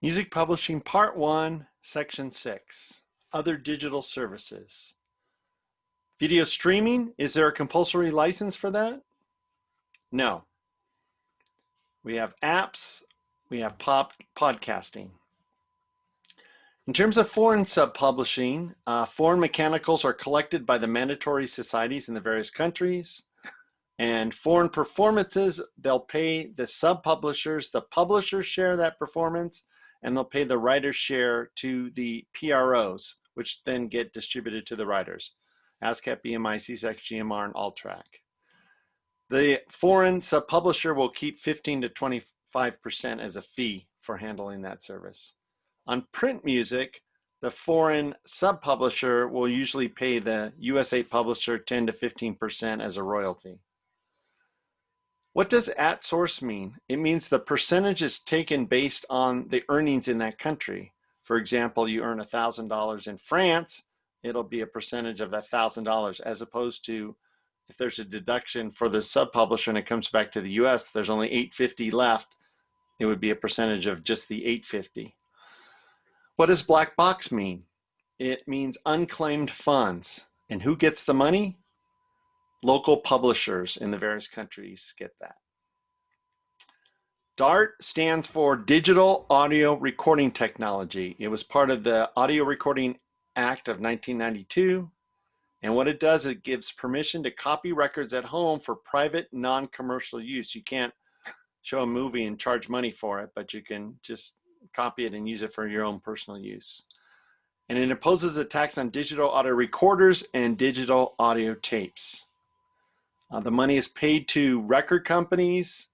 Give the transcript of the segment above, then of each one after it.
Music Publishing Part 1, Section 6, Other Digital Services. Video streaming, is there a compulsory license for that? No. We have apps, we have podcasting. In terms of foreign sub-publishing, foreign mechanicals are collected by the mandatory societies in the various countries. And foreign performances, they'll pay the sub-publishers, the publishers share that performance, and they'll pay the writer's share to the PROs, which then get distributed to the writers, ASCAP, BMI, CSEX, GMR, and Alltrack. The foreign sub-publisher will keep 15 to 25% as a fee for handling that service. On print music, the foreign sub-publisher will usually pay the USA publisher 10 to 15% as a royalty. What does at source mean? It means the percentage is taken based on the earnings in that country. For example, you earn $1,000 in France, it'll be a percentage of that $1,000, as opposed to if there's a deduction for the sub-publisher and it comes back to the US, there's only $850 left, it would be a percentage of just the $850. What does black box mean? It means unclaimed funds. And who gets the money? Local publishers in the various countries get that. DART stands for Digital Audio Recording Technology. It was part of the Audio Recording Act of 1992. And what it does, it gives permission to copy records at home for private, non-commercial use. You can't show a movie and charge money for it, but you can just copy it and use it for your own personal use. And it imposes a tax on digital audio recorders and digital audio tapes. The money is paid to record companies,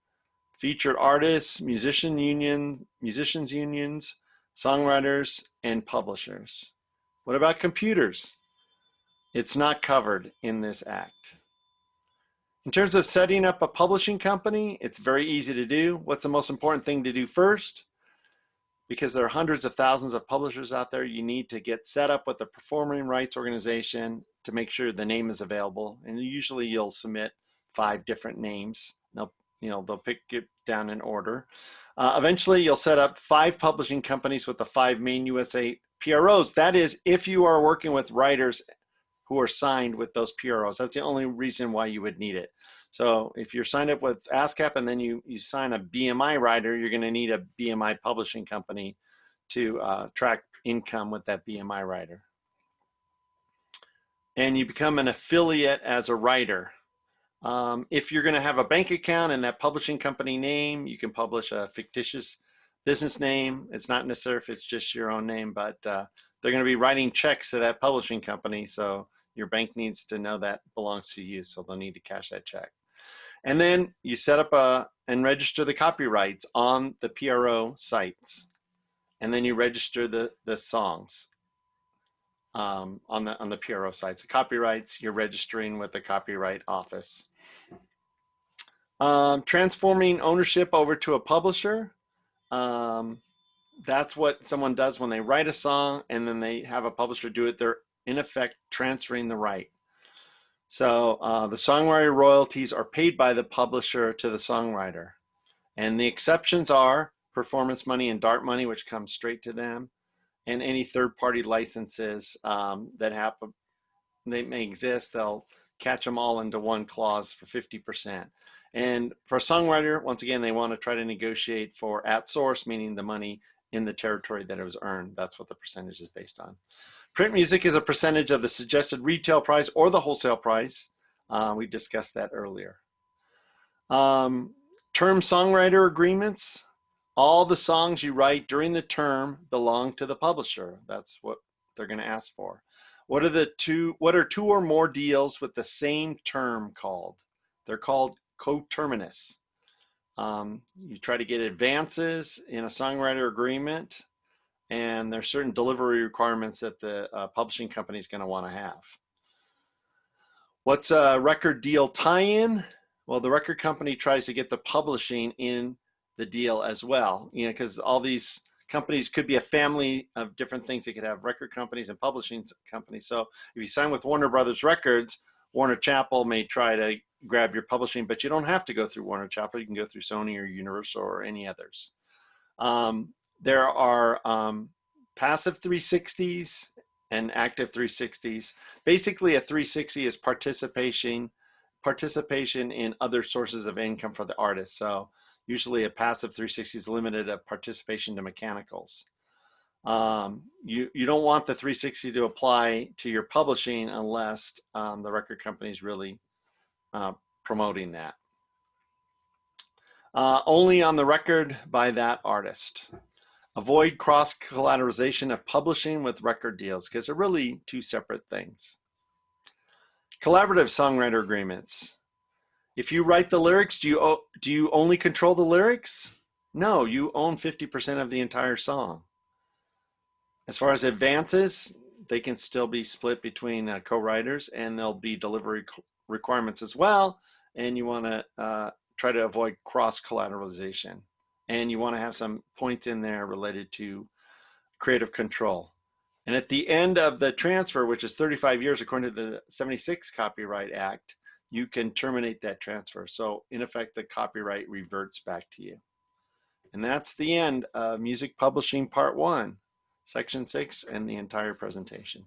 featured artists, musicians unions, songwriters, and publishers. What about computers? It's not covered in this act. In terms of setting up a publishing company, it's very easy to do. What's the most important thing to do first? Because there are hundreds of thousands of publishers out there, you need to get set up with a performing rights organization to make sure the name is available. And usually you'll submit 5 different names. They'll pick it down in order. Eventually you'll set up 5 publishing companies with the 5 main USA PROs. That is, if you are working with writers who are signed with those PROs. That's the only reason why you would need it. So if you're signed up with ASCAP and then you sign a BMI writer, you're going to need a BMI publishing company to track income with that BMI writer. And you become an affiliate as a writer. If you're going to have a bank account and that publishing company name, you can publish a fictitious business name. It's not necessary if it's just your own name, but they're going to be writing checks to that publishing company, so your bank needs to know that belongs to you, so they'll need to cash that check. And then you set up and register the copyrights on the PRO sites, and then you register the songs on the PRO sites. The copyrights you're registering with the Copyright Office. Transforming ownership over to a publisher. That's what someone does when they write a song and then they have a publisher do it. They're in effect transferring the right. So the songwriter royalties are paid by the publisher to the songwriter. And the exceptions are performance money and DART money, which comes straight to them, and any third-party licenses that they may exist. They'll catch them all into one clause for 50%. And for a songwriter, once again, they want to try to negotiate for at source, meaning the money in the territory that it was earned. That's what the percentage is based on. Print music is a percentage of the suggested retail price or the wholesale price. We discussed that earlier. Term songwriter agreements. All the songs you write during the term belong to the publisher. That's what they're going to ask for. What are two or more deals with the same term called? They're called coterminous. You try to get advances in a songwriter agreement, and there's certain delivery requirements that the publishing company is going to want to have. What's a record deal tie-in? Well, the record company tries to get the publishing in the deal as well, because all these companies could be a family of different things. They could have record companies and publishing companies. So if you sign with Warner Brothers Records, Warner Chappell may try to grab your publishing, but you don't have to go through Warner Chappell. You can go through Sony or Universal or any others. There are passive 360s and active 360s. Basically, a 360 is participation in other sources of income for the artist. So usually a passive 360 is limited of participation to mechanicals. You don't want the 360 to apply to your publishing unless the record company is really promoting that. Only on the record by that artist. Avoid cross-collateralization of publishing with record deals because they're really two separate things. Collaborative songwriter agreements. If you write the lyrics, do you only control the lyrics? No, you own 50% of the entire song. As far as advances, they can still be split between co-writers, and there'll be delivery requirements as well, and you want to try to avoid cross-collateralization. And you want to have some points in there related to creative control. And at the end of the transfer, which is 35 years according to the 76 Copyright Act, you can terminate that transfer. So in effect, the copyright reverts back to you. And that's the end of Music Publishing Part 1, Section 6, and the entire presentation.